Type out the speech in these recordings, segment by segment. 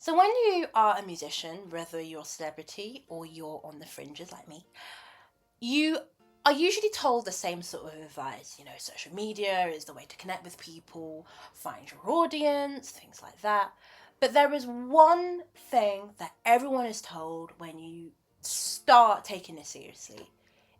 So when you are a musician, whether you're a celebrity or you're on the fringes like me, you are usually told the same sort of advice. Social media is the way to connect with people, find your audience, things like that. But there is one thing that everyone is told when you start taking this seriously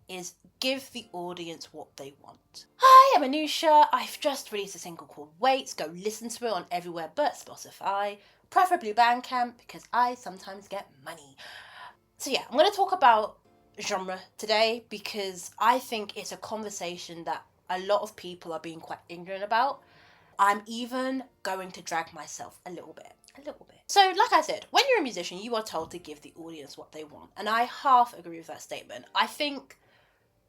is give the audience what they want. Hi, I'm Anusha. I've just released a single called Wait. Go listen to it on everywhere but Spotify, preferably Bandcamp because I sometimes get money. So yeah, I'm going to talk about genre today because I think it's a conversation that a lot of people are being quite ignorant about. I'm even going to drag myself a little bit. So, like I said, when you're a musician, you are told to give the audience what they want. And I half agree with that statement. I think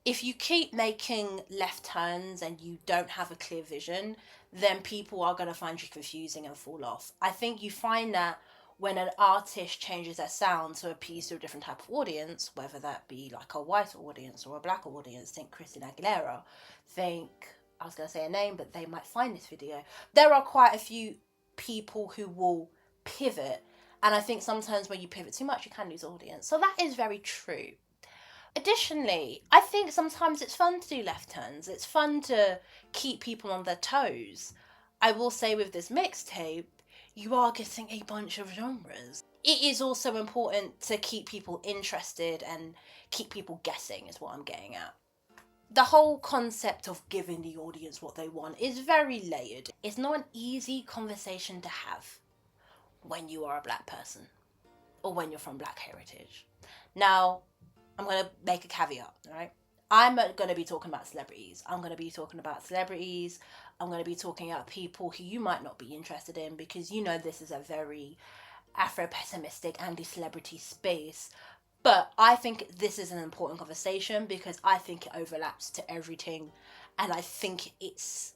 if you keep making left turns and you don't have a clear vision, then people are going to find you confusing and fall off. I think you find that when an artist changes their sound to appease to a different type of audience, whether that be like a white audience or a black audience, think Christina Aguilera, I was going to say a name, but they might find this video. There are quite a few people who will pivot, and I think sometimes when you pivot too much, you can lose audience. So that is very true. Additionally, I think sometimes it's fun to do left turns. It's fun to keep people on their toes. I will say with this mixtape, you are getting a bunch of genres. It is also important to keep people interested and keep people guessing, is what I'm getting at. The whole concept of giving the audience what they want is very layered. It's not an easy conversation to have when you are a black person or when you're from black heritage. Now, I'm going to make a caveat, right? I'm going to be talking about celebrities. I'm going to be talking about people who you might not be interested in because this is a very Afro-pessimistic anti-celebrity space. But I think this is an important conversation because I think it overlaps to everything and I think it's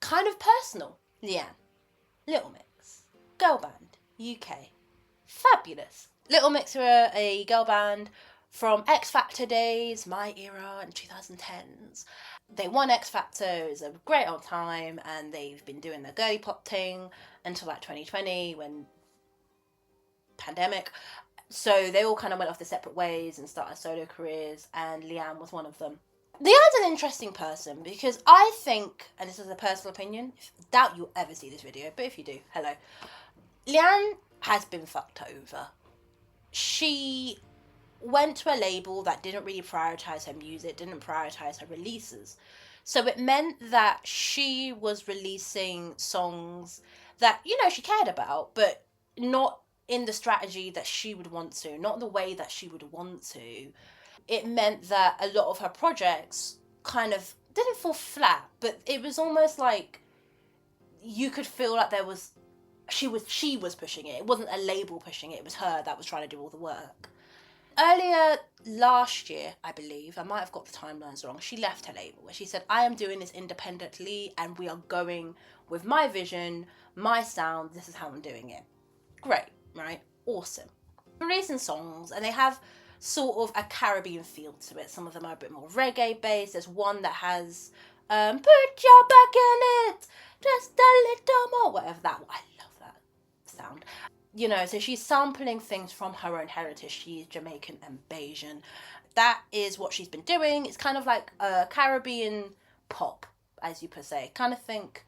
kind of personal. Leigh-Anne, Little Mix, girl band, UK, fabulous. Little Mix are a girl band from X Factor days, my era in 2010s. They won X Factor, it was a great old time, and they've been doing their girly pop thing until like 2020 when pandemic. So they all kind of went off their separate ways and started solo careers, and Leigh-Anne was one of them. Leigh-Anne's an interesting person because I think, and this is a personal opinion, doubt you'll ever see this video, but if you do, hello. Leigh-Anne has been fucked over. She went to a label that didn't really prioritize her music, didn't prioritize her releases. So it meant that she was releasing songs that, she cared about, but not in the strategy that she would want to, not the way that she would want to. It meant that a lot of her projects kind of didn't fall flat, but it was almost like you could feel like she was pushing it. It wasn't a label pushing it, it was her that was trying to do all the work. Earlier last year, I believe, I might have got the timelines wrong, she left her label where she said, I am doing this independently and we are going with my vision, my sound, this is how I'm doing it. Great, right? Awesome. Releasing songs and they have sort of a Caribbean feel to it. Some of them are a bit more reggae based. There's one that has put your back in it, just a little more, whatever that, I love that sound. So she's sampling things from her own heritage. She's Jamaican and Bayesian. That is what she's been doing. It's kind of like a Caribbean pop, as you per se. Kind of think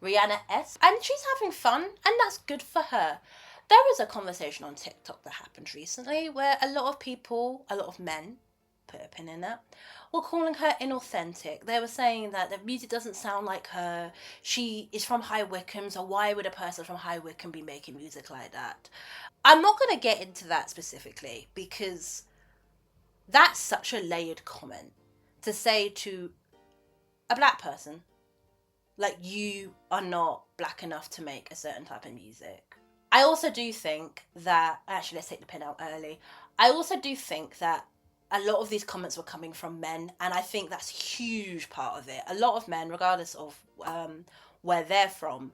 Rihanna-esque. And she's having fun, and that's good for her. There was a conversation on TikTok that happened recently where a lot of men, put a pin in that, were calling her inauthentic. They were saying that the music doesn't sound like her. She is from High Wycombe, so why would a person from High Wycombe be making music like that? I'm not going to get into that specifically because that's such a layered comment to say to a black person, like, you are not black enough to make a certain type of music. I also do think that, actually let's take the pin out early, I also do think that a lot of these comments were coming from men, and I think that's a huge part of it. A lot of men, regardless of where they're from,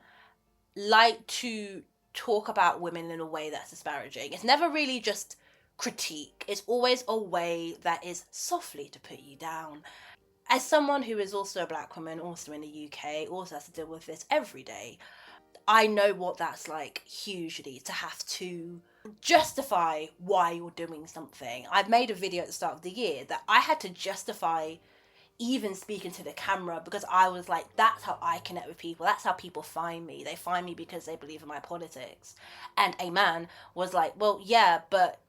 like to talk about women in a way that's disparaging. It's never really just critique. It's always a way that is softly to put you down. As someone who is also a black woman, also in the UK, also has to deal with this every day, I know what that's like hugely, to have to justify why you're doing something. I've made a video at the start of the year that I had to justify even speaking to the camera, because I was like, that's how I connect with people. That's how people find me. They find me because they believe in my politics. And a man was like, well, yeah, but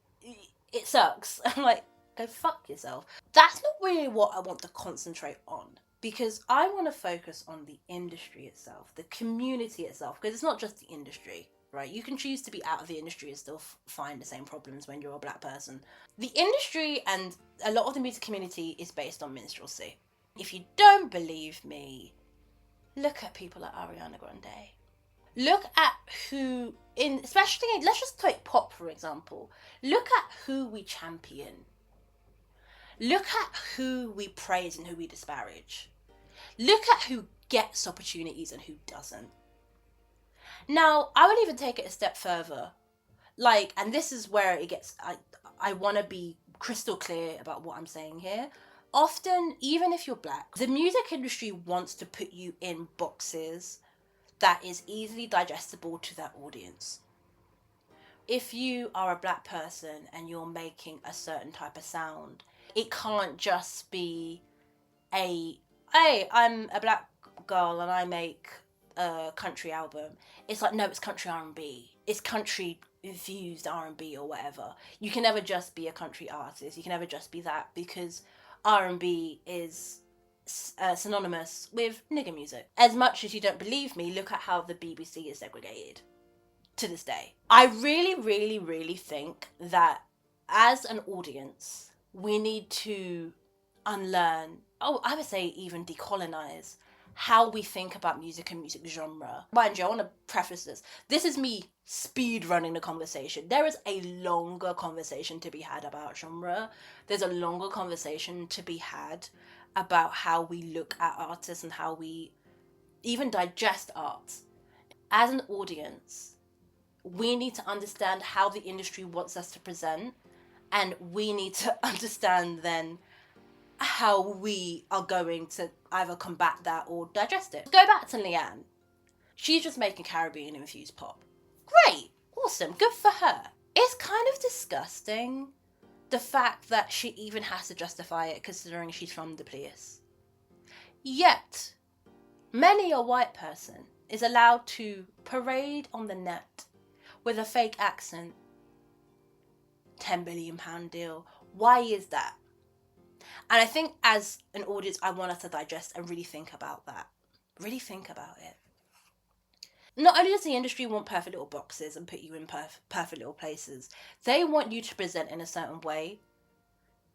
it sucks. I'm like, go fuck yourself. That's not really what I want to concentrate on, because I want to focus on the industry itself, the community itself, because it's not just the industry, right? You can choose to be out of the industry and still find the same problems when you're a black person. The industry and a lot of the music community is based on minstrelsy. If you don't believe me, look at people like Ariana Grande. Look at who, especially, let's just take pop for example. Look at who we champion. Look at who we praise and who we disparage. Look at who gets opportunities and who doesn't. Now, I would even take it a step further. Like, and this is where it gets, I want to be crystal clear about what I'm saying here. Often, even if you're black, the music industry wants to put you in boxes that is easily digestible to their audience. If you are a black person and you're making a certain type of sound, it can't just be hey, I'm a black girl and I make a country album. It's like, no, it's country R&B. It's country infused R&B or whatever. You can never just be a country artist. You can never just be that, because R&B is synonymous with nigger music. As much as you don't believe me, look at how the BBC is segregated to this day. I really, really, really think that as an audience, we need to unlearn, I would say even decolonize how we think about music and music genre. Mind you, I want to preface this. This is me speed running the conversation. There is a longer conversation to be had about genre. There's a longer conversation to be had about how we look at artists and how we even digest art. As an audience, we need to understand how the industry wants us to present, and we need to understand then how we are going to either combat that or digest it. Go back to Leigh-Anne. She's just making Caribbean infused pop. Great, awesome, good for her. It's kind of disgusting, the fact that she even has to justify it considering she's from the place. Yet, many a white person is allowed to parade on the net with a fake accent. £10 billion deal. Why is that? And I think as an audience, I want us to digest and really think about that. Really think about it. Not only does the industry want perfect little boxes and put you in perfect little places, they want you to present in a certain way,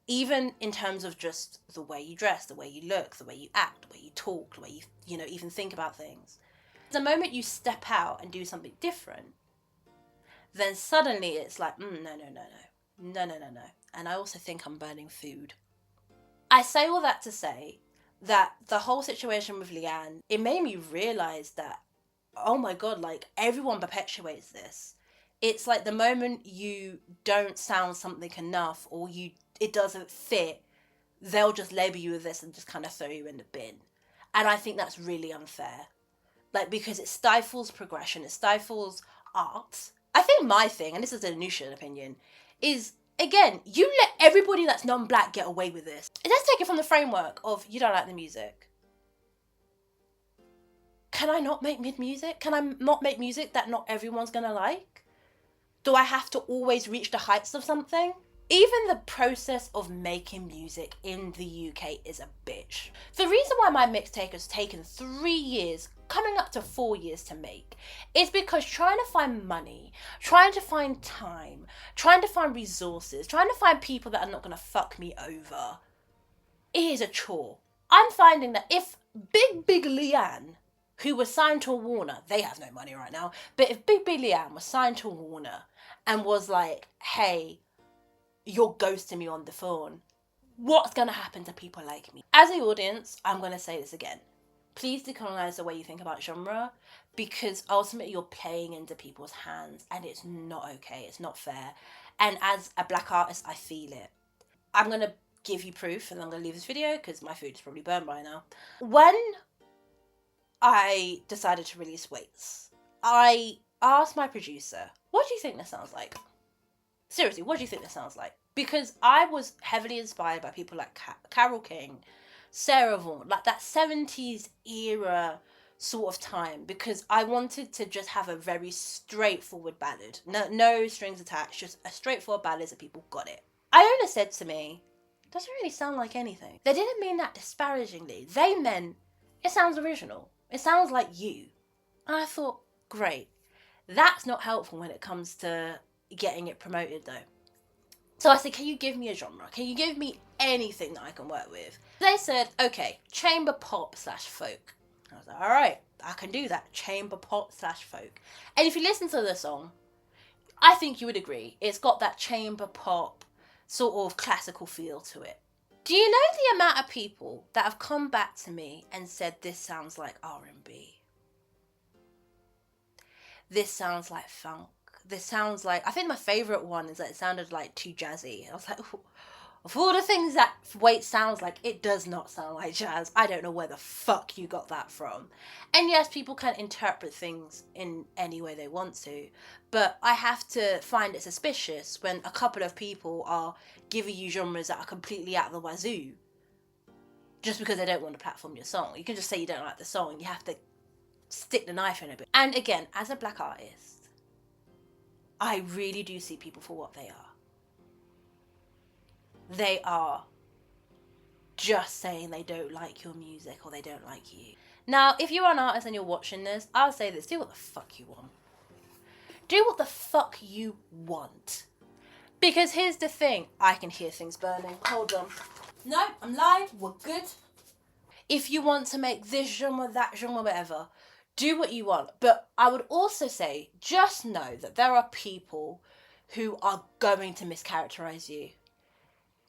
even in terms of just the way you dress, the way you look, the way you act, the way you talk, the way you even think about things. The moment you step out and do something different, then suddenly it's like, no. And I also think I'm burning food. I say all that to say that the whole situation with Leigh-Anne, it made me realise that, oh my God, like, everyone perpetuates this. It's like the moment you don't sound something enough or it doesn't fit, they'll just label you with this and just kind of throw you in the bin. And I think that's really unfair. Like, because it stifles progression, it stifles art. I think my thing, and this is a Anusha opinion, is, again, you let everybody that's non-black get away with this. Let's take it from the framework of, you don't like the music. Can I not make mid-music? Can I not make music that not everyone's gonna like? Do I have to always reach the heights of something? Even the process of making music in the UK is a bitch. The reason why my mixtape has taken 3 years, coming up to 4 years to make, is because trying to find money, trying to find time, trying to find resources, trying to find people that are not going to fuck me over, it is a chore. I'm finding that if Big Leigh-Anne, who was signed to Warner, they have no money right now, but if Big Leigh-Anne was signed to Warner and was like, hey, you're ghosting me on the phone, what's going to happen to people like me? As an audience, I'm going to say this again. Please decolonize the way you think about genre, because ultimately you're playing into people's hands and it's not okay. It's not fair. And as a black artist, I feel it. I'm going to give you proof and I'm going to leave this video because my food is probably burned by now. When I decided to release Weights, I asked my producer, what do you think this sounds like? Seriously, what do you think this sounds like? Because I was heavily inspired by people like Carole King, Sarah Vaughan, like that 70s era sort of time, because I wanted to just have a very straightforward ballad. No strings attached, just a straightforward ballad that people got it. Iona said to me, doesn't really sound like anything. They didn't mean that disparagingly. They meant, it sounds original. It sounds like you. And I thought, great. That's not helpful when it comes to getting it promoted though. So I said, can you give me a genre? Can you give me anything that I can work with? They said, okay, chamber pop / folk. I was like, all right, I can do that. Chamber pop / folk. And if you listen to the song, I think you would agree. It's got that chamber pop sort of classical feel to it. Do you know the amount of people that have come back to me and said this sounds like R&B? This sounds like funk. This sounds like, I think my favourite one is that it sounded like too jazzy. I was like, of all the things that Wait sounds like, it does not sound like jazz. I don't know where the fuck you got that from. And yes, people can interpret things in any way they want to, but I have to find it suspicious when a couple of people are giving you genres that are completely out of the wazoo just because they don't want to platform your song. You can just say you don't like the song. You have to stick the knife in a bit. And again, as a black artist, I really do see people for what they are. They are just saying they don't like your music or they don't like you. Now, if you're an artist and you're watching this, I'll say this, do what the fuck you want. Do what the fuck you want. Because here's the thing, I can hear things burning. Hold on. No, I'm live, we're good. If you want to make this genre, that genre, whatever, do what you want. But I would also say, just know that there are people who are going to mischaracterize you.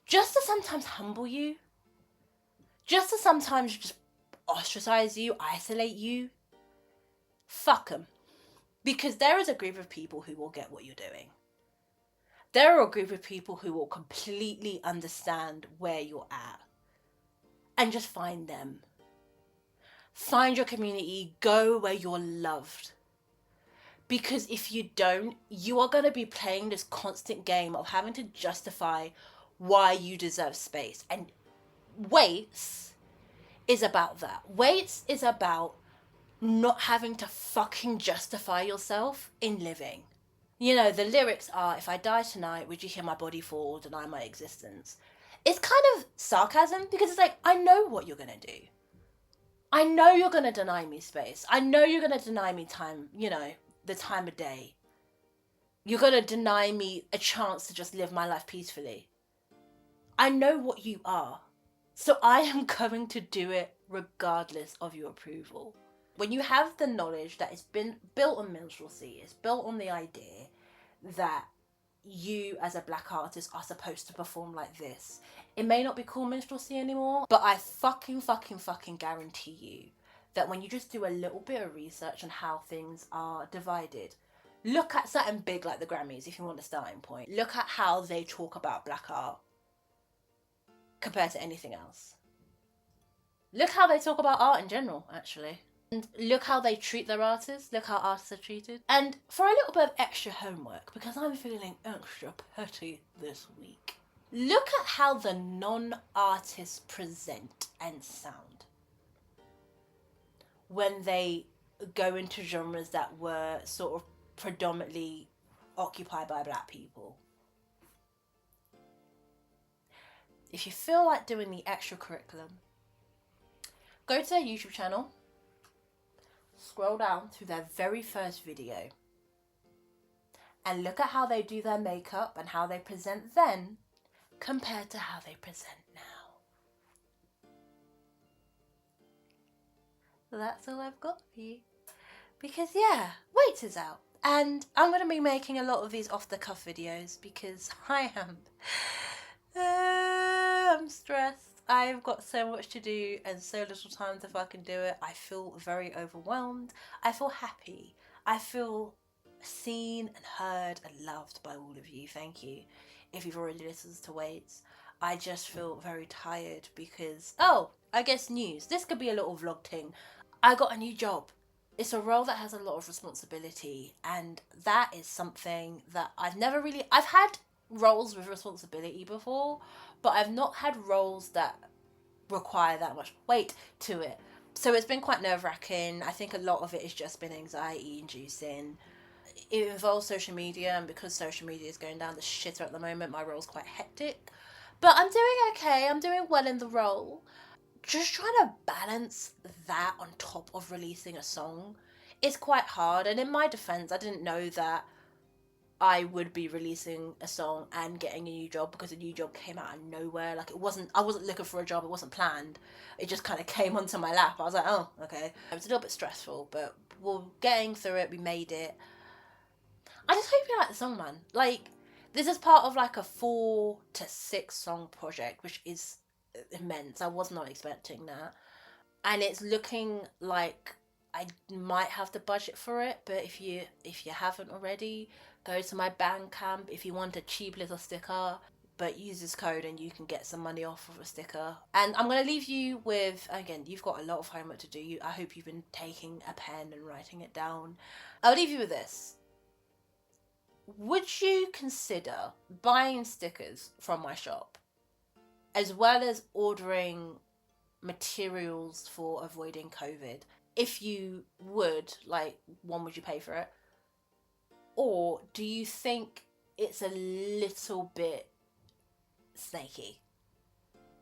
Just to sometimes humble you. Just to sometimes just ostracize you, isolate you. Fuck them. Because there is a group of people who will get what you're doing. There are a group of people who will completely understand where you're at. And just find them. Find your community. Go where you're loved. Because if you don't, you are going to be playing this constant game of having to justify why you deserve space. And Waits is about that. Waits is about not having to fucking justify yourself in living. You know, the lyrics are, if I die tonight, would you hear my body fall, deny my existence? It's kind of sarcasm because it's like, I know what you're going to do. I know you're going to deny me space. I know you're going to deny me time, you know, the time of day. You're going to deny me a chance to just live my life peacefully. I know what you are. So I am going to do it regardless of your approval. When you have the knowledge that it's been built on minstrelsy, it's built on the idea that you as a black artist are supposed to perform like this. It may not be called minstrelsy anymore, but I fucking guarantee you that when you just do a little bit of research on how things are divided, look at something big like the Grammys if you want a starting point. Look at how they talk about black art compared to anything else. Look how they talk about art in general, actually. And look how they treat their artists. Look how artists are treated. And for a little bit of extra homework, because I'm feeling extra petty this week, look at how the non-artists present and sound when they go into genres that were sort of predominantly occupied by black people. If you feel like doing the extra curriculum, go to their YouTube channel, scroll down to their very first video, and look at how they do their makeup and how they present then compared to how they present now. That's all I've got for you. Because yeah, Waits is out. And I'm going to be making a lot of these off the cuff videos because I am... I'm stressed. I've got so much to do and so little time to fucking do it. I feel very overwhelmed. I feel happy. I feel seen and heard and loved by all of you. Thank you. If you've already listened to Waits, I just feel very tired because, oh, I guess news. This could be a little vlog thing. I got a new job. it's a role that has a lot of responsibility, and that is something that I've had roles with responsibility before, but I've not had roles that require that much weight to it. So it's been quite nerve-wracking. I think a lot of it has just been anxiety inducing. It involves social media, and because social media is going down the shitter at the moment, my role's quite hectic. But I'm doing okay. I'm doing well in the role. Just trying to balance that on top of releasing a song is quite hard. And in my defense, I didn't know that I would be releasing a song and getting a new job, because a new job came out of nowhere. Like, I wasn't looking for a job, it wasn't planned. It just kind of came onto my lap. I was like, oh, okay. It was a little bit stressful, but we're getting through it. We made it. I just hope you like the song, man. Like, this is part of like a 4 to 6 song project, which is immense. I was not expecting that. And it's looking like I might have the budget for it, but if you haven't already, go to my Bandcamp if you want a cheap little sticker. But use this code and you can get some money off of a sticker. And I'm gonna leave you with, again, you've got a lot of homework to do. I hope you've been taking a pen and writing it down. I'll leave you with this. Would you consider buying stickers from my shop, as well as ordering materials for avoiding COVID? If you would, like, one, would you pay for it? Or do you think it's a little bit snaky?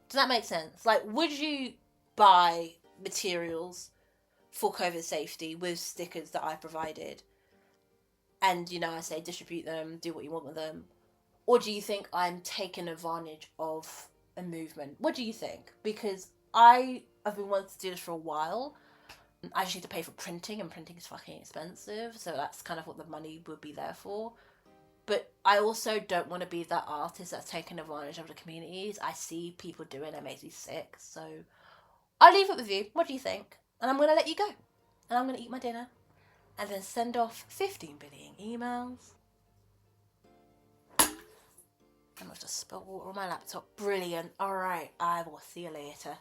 Does that make sense? Like, would you buy materials for COVID safety with stickers that I provided? And, I say distribute them, do what you want with them. Or do you think I'm taking advantage of a movement? What do you think? Because I have been wanting to do this for a while. I just need to pay for printing, and printing is fucking expensive. So that's kind of what the money would be there for. But I also don't want to be that artist that's taking advantage of the communities. I see people doing it, it makes me sick. So I'll leave it with you. What do you think? And I'm going to let you go. And I'm going to eat my dinner. And then send off 15 billion emails. I must have spilled water on my laptop. Brilliant. Alright, I will see you later.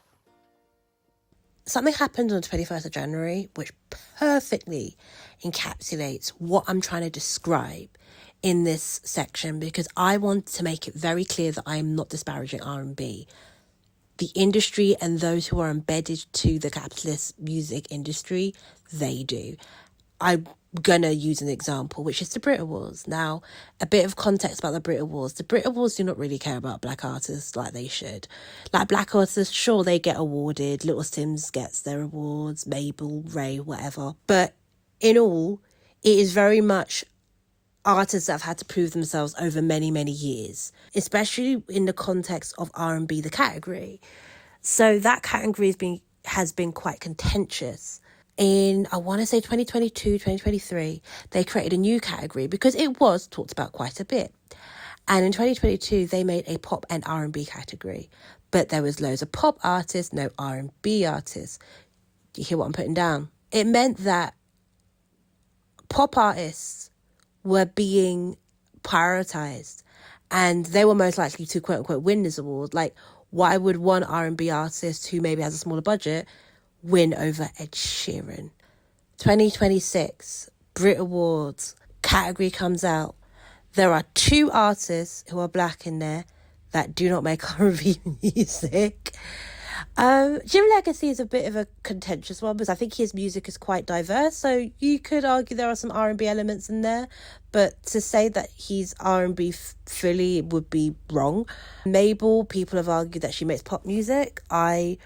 Something happened on the 21st of January, which perfectly encapsulates what I'm trying to describe in this section, because I want to make it very clear that I am not disparaging R&B. The industry and those who are embedded to the capitalist music industry, they do. I'm going to use an example, which is the Brit Awards. Now, a bit of context about the Brit Awards. The Brit Awards do not really care about black artists like they should. Like, black artists, sure, they get awarded. Little Sims gets their awards, Mabel, Ray, whatever. But in all, it is very much artists that have had to prove themselves over many, many years, especially in the context of R&B, the category. So that category has been quite contentious. In, I want to say 2022, 2023, they created a new category because it was talked about quite a bit. And in 2022, they made a pop and R&B category. But there was loads of pop artists, no R&B artists. Do you hear what I'm putting down? It meant that pop artists were being prioritized, and they were most likely to quote unquote win this award. Like, why would one R&B artist who maybe has a smaller budget win over Ed Sheeran? 2026 Brit Awards category comes out. There are 2 artists who are black in there that do not make R&B music. Jim Legacy is a bit of a contentious one because I think his music is quite diverse. So you could argue there are some R&B elements in there, but to say that he's R&B fully would be wrong. Mabel, people have argued that she makes pop music. I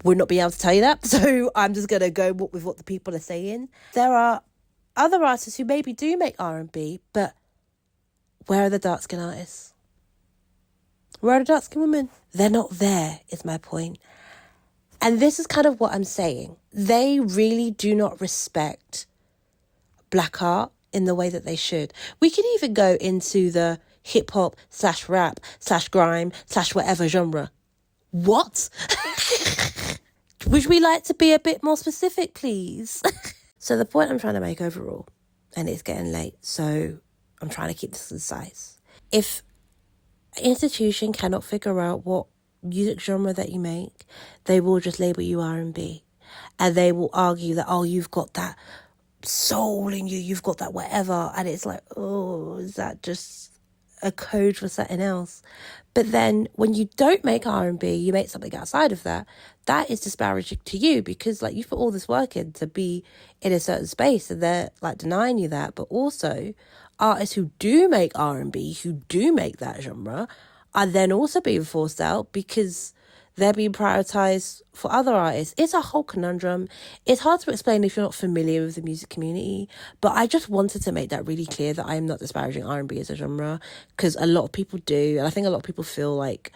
would not be able to tell you that, so I'm just going to go with what the people are saying. There are other artists who maybe do make R&B, but where are the dark-skinned artists? Where are the dark-skinned women? They're not there, is my point. And this is kind of what I'm saying. They really do not respect black art in the way that they should. We could even go into the hip-hop /rap/grime/whatever genre. What? Would we like to be a bit more specific, please? So the point I'm trying to make overall, and it's getting late, so I'm trying to keep this concise. If an institution cannot figure out what music genre that you make, they will just label you R&B. and they will argue that, oh, you've got that soul in you, you've got that whatever, and it's like, oh, is that just a code for something else? But then when you don't make R&B, you make something outside of that, that is disparaging to you, because like you put all this work in to be in a certain space, and they're like denying you that. But also artists who do make R&B, who do make that genre, are then also being forced out because they're being prioritized for other artists. It's a whole conundrum. It's hard to explain if you're not familiar with the music community, but I just wanted to make that really clear that I am not disparaging R&B as a genre, because a lot of people do, and I think a lot of people feel like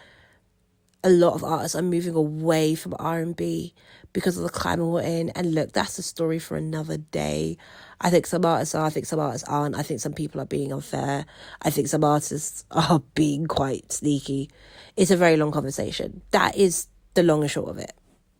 a lot of artists are moving away from R&B because of the climate we're in. And look, that's a story for another day. I think some artists are, I think some artists aren't. I think some people are being unfair. I think some artists are being quite sneaky. It's a very long conversation. That is the long and short of it.